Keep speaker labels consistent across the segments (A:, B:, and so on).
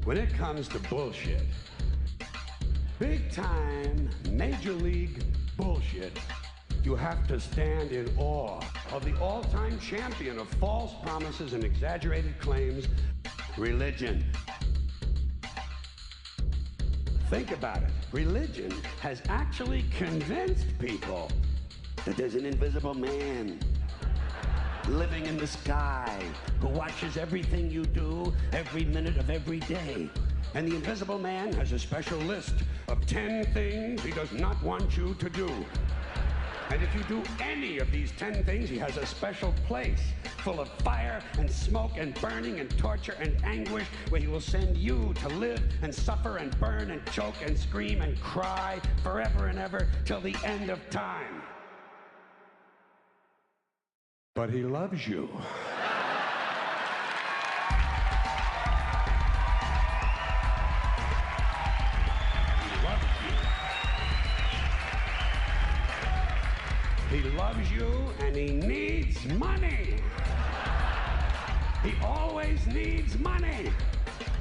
A: When it comes to bullshit, big time, major league bullshit, you have to stand in awe of the all-time champion of false promises and exaggerated claims, religion. Think about it. Religion has actually convinced people that there's an invisible man living in the sky who watches everything you do every minute of every day. And the invisible man has a special list of 10 things he does not want you to do. And if you do any of these 10 things, he has a special place full of fire and smoke and burning and torture and anguish where he will send you to live and suffer and burn and choke and scream and cry forever and ever till the end of time. But he loves you. He loves you and he needs money. He always needs money.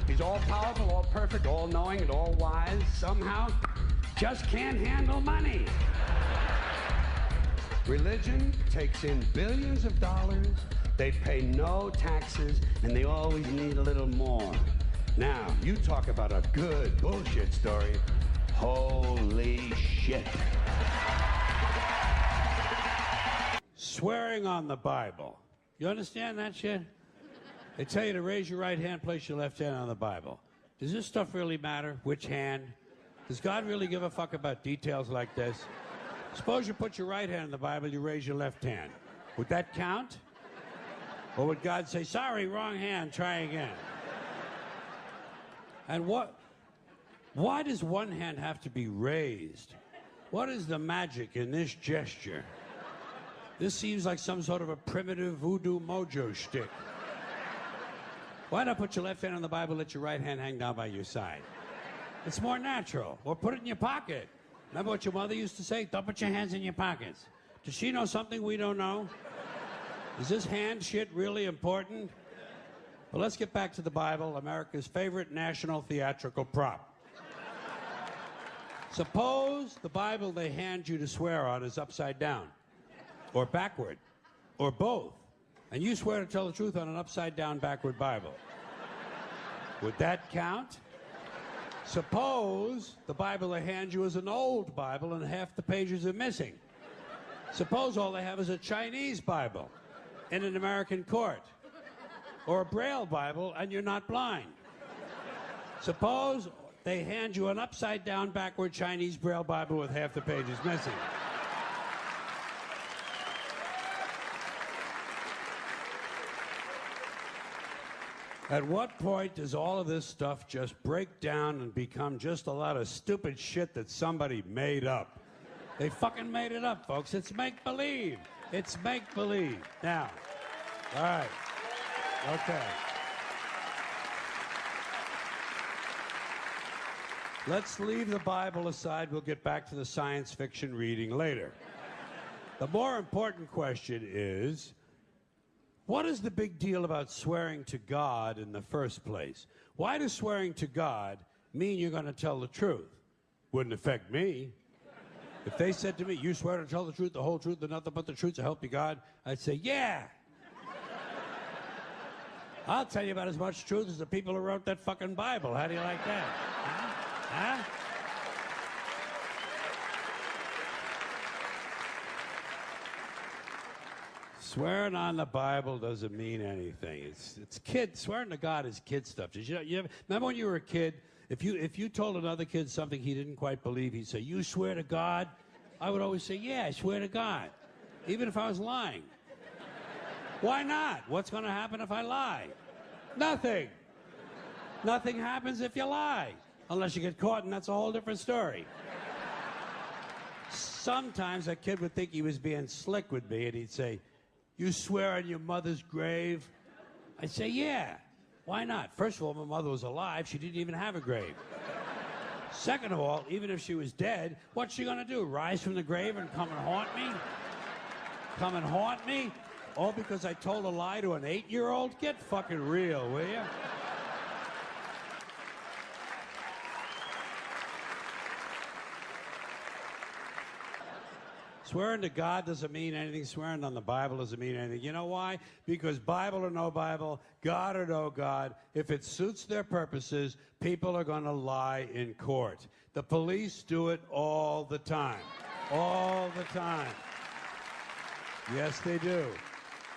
A: He's all powerful, all perfect, all knowing, and all wise. Somehow, just can't handle money. Religion takes in billions of dollars. They pay no taxes, and they always need a little more. Now, you talk about a good bullshit story. Holy shit. Swearing on the Bible. You understand that shit? They tell you to raise your right hand, place your left hand on the Bible. Does this stuff really matter? Which hand? Does God really give a fuck about details like this? Suppose you put your right hand in the Bible, you raise your left hand. Would that count? Or would God say, sorry, wrong hand, try again? And why does one hand have to be raised? What is the magic in this gesture? This seems like some sort of a primitive voodoo mojo shtick. Why not put your left hand on the Bible, let your right hand hang down by your side? It's more natural. Or put it in your pocket. Remember what your mother used to say? Don't put your hands in your pockets. Does she know something we don't know? Is this hand shit really important? Well, let's get back to the Bible, America's favorite national theatrical prop. Suppose the Bible they hand you to swear on is upside down, or backward, or both, and you swear to tell the truth on an upside-down, backward Bible. Would that count? Suppose the Bible they hand you is an old Bible and half the pages are missing. Suppose all they have is a Chinese Bible in an American court, or a Braille Bible and you're not blind. Suppose they hand you an upside-down, backward Chinese Braille Bible with half the pages missing. At what point does all of this stuff just break down and become just a lot of stupid shit that somebody made up? They fucking made it up, folks. It's make-believe. It's make-believe. Now, all right. Okay. Let's leave the Bible aside. We'll get back to the science fiction reading later. The more important question is, what is the big deal about swearing to God in the first place? Why does swearing to God mean you're going to tell the truth? Wouldn't affect me. If they said to me, you swear to tell the truth, the whole truth, and nothing but the truth, so help you God, I'd say, yeah. I'll tell you about as much truth as the people who wrote that fucking Bible. How do you like that? Huh? Swearing on the Bible doesn't mean anything. It's kid. Swearing to God is kid stuff. Did you remember when you were a kid? If you told another kid something he didn't quite believe, he'd say, "You swear to God?" I would always say, "Yeah, I swear to God," even if I was lying. Why not? What's going to happen if I lie? Nothing. Nothing happens if you lie, unless you get caught, and that's a whole different story. Sometimes a kid would think he was being slick with me, and he'd say, "You swear on your mother's grave?" I'd say, "Yeah. Why not? First of all, my mother was alive. She didn't even have a grave. Second of all, even if she was dead, what's she going to do? Rise from the grave and come and haunt me? Come and haunt me? All because I told a lie to an 8-year-old? Get fucking real, will you?" Swearing to God doesn't mean anything. Swearing on the Bible doesn't mean anything. You know why? Because Bible or no Bible, God or no God, if it suits their purposes, people are going to lie in court. The police do it all the time. All the time. Yes, they do.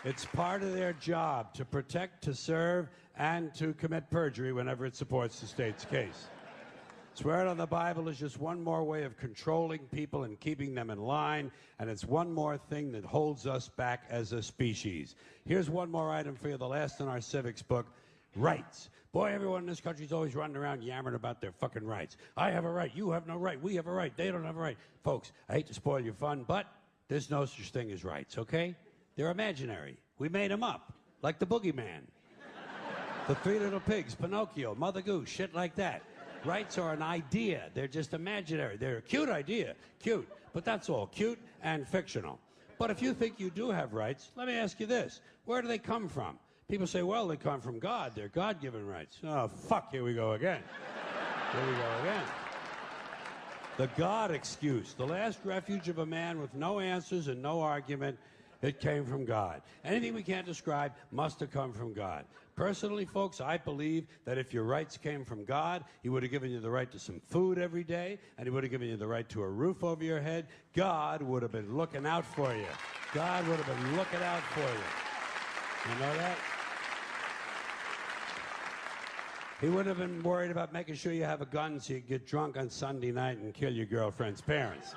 A: It's part of their job to protect, to serve, and to commit perjury whenever it supports the state's case. Swearing on the Bible is just one more way of controlling people and keeping them in line, and it's one more thing that holds us back as a species. Here's one more item for you, the last in our civics book, rights. Boy, everyone in this country is always running around yammering about their fucking rights. I have a right, you have no right, we have a right, they don't have a right. Folks, I hate to spoil your fun, but there's no such thing as rights, okay? They're imaginary. We made them up, like the boogeyman. The Three Little Pigs, Pinocchio, Mother Goose, shit like that. Rights are an idea. They're just imaginary. They're a cute idea. Cute. But that's all. Cute and fictional. But if you think you do have rights, let me ask you this. Where do they come from? People say, well, they come from God. They're God-given rights. Oh, fuck, here we go again. Here we go again. The God excuse. The last refuge of a man with no answers and no argument. It came from God. Anything we can't describe must have come from God. Personally, folks, I believe that if your rights came from God, he would have given you the right to some food every day, and he would have given you the right to a roof over your head. God would have been looking out for you. God would have been looking out for you. You know that? He would have been worried about making sure you have a gun so you get drunk on Sunday night and kill your girlfriend's parents.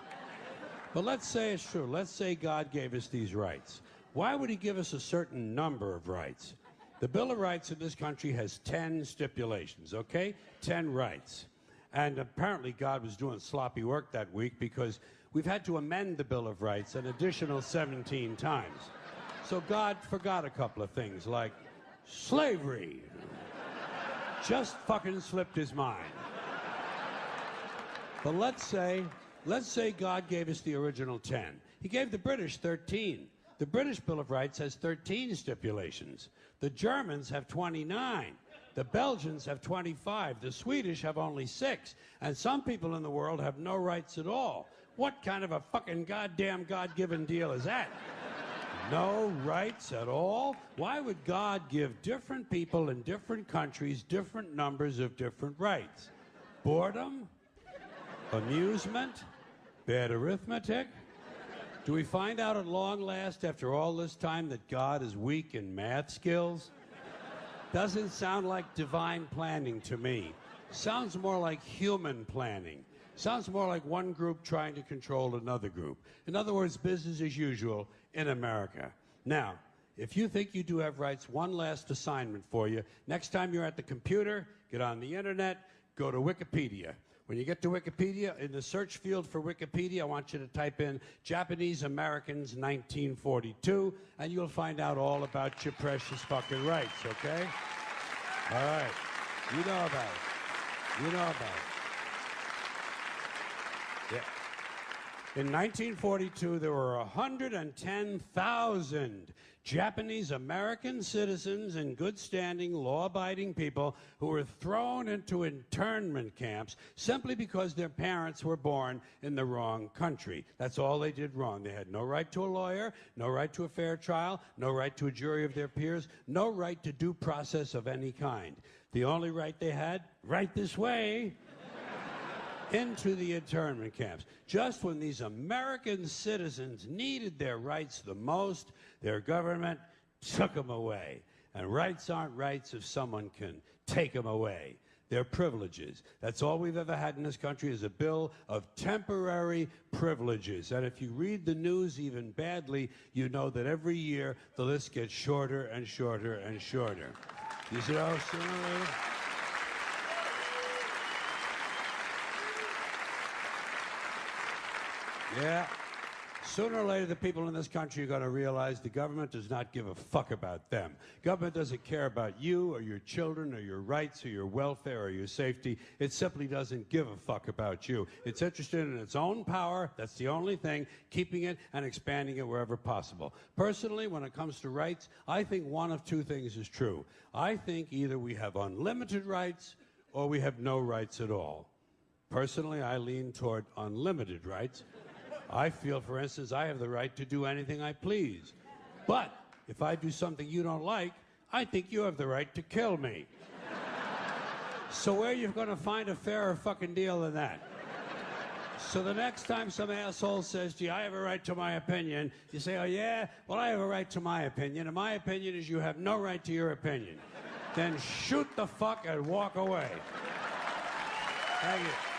A: But let's say it's true. Let's say God gave us these rights. Why would he give us a certain number of rights? The Bill of Rights in this country has 10 stipulations, okay? 10 rights. And apparently God was doing sloppy work that week because we've had to amend the Bill of Rights an additional 17 times. So God forgot a couple of things like slavery. Just fucking slipped his mind. But let's say God gave us the original 10. He gave the British 13. The British Bill of Rights has 13 stipulations. The Germans have 29. The Belgians have 25. The Swedish have only 6. And some people in the world have no rights at all. What kind of a fucking goddamn God-given deal is that? No rights at all? Why would God give different people in different countries different numbers of different rights? Boredom? Amusement? Bad arithmetic? Do we find out at long last, after all this time, that God is weak in math skills? Doesn't sound like divine planning to me. Sounds more like human planning. Sounds more like one group trying to control another group. In other words, business as usual in America. Now, if you think you do have rights, one last assignment for you. Next time you're at the computer, get on the internet, go to Wikipedia. When you get to Wikipedia, in the search field for Wikipedia, I want you to type in Japanese Americans 1942, and you'll find out all about your precious fucking rights, okay? All right. You know about it. You know about it. Yeah. In 1942, there were 110,000 Japanese American citizens in good standing, law-abiding people who were thrown into internment camps simply because their parents were born in the wrong country. That's all they did wrong. They had no right to a lawyer, no right to a fair trial, no right to a jury of their peers, no right to due process of any kind. The only right they had, right this way, into the internment camps. Just when these American citizens needed their rights the most, their government took them away. And rights aren't rights if someone can take them away. They're privileges. That's all we've ever had in this country is a bill of temporary privileges. And if you read the news even badly, you know that every year the list gets shorter and shorter and shorter. You see how sooner or later? Yeah. Sooner or later, the people in this country are going to realize the government does not give a fuck about them. Government doesn't care about you or your children or your rights or your welfare or your safety. It simply doesn't give a fuck about you. It's interested in its own power. That's the only thing, keeping it and expanding it wherever possible. Personally, when it comes to rights, I think one of two things is true. I think either we have unlimited rights or we have no rights at all. Personally, I lean toward unlimited rights. I feel, for instance, I have the right to do anything I please. But if I do something you don't like, I think you have the right to kill me. So where are you going to find a fairer fucking deal than that? So the next time some asshole says to you, I have a right to my opinion, you say, oh yeah? Well, I have a right to my opinion, and my opinion is you have no right to your opinion. Then shoot the fuck and walk away. Thank you.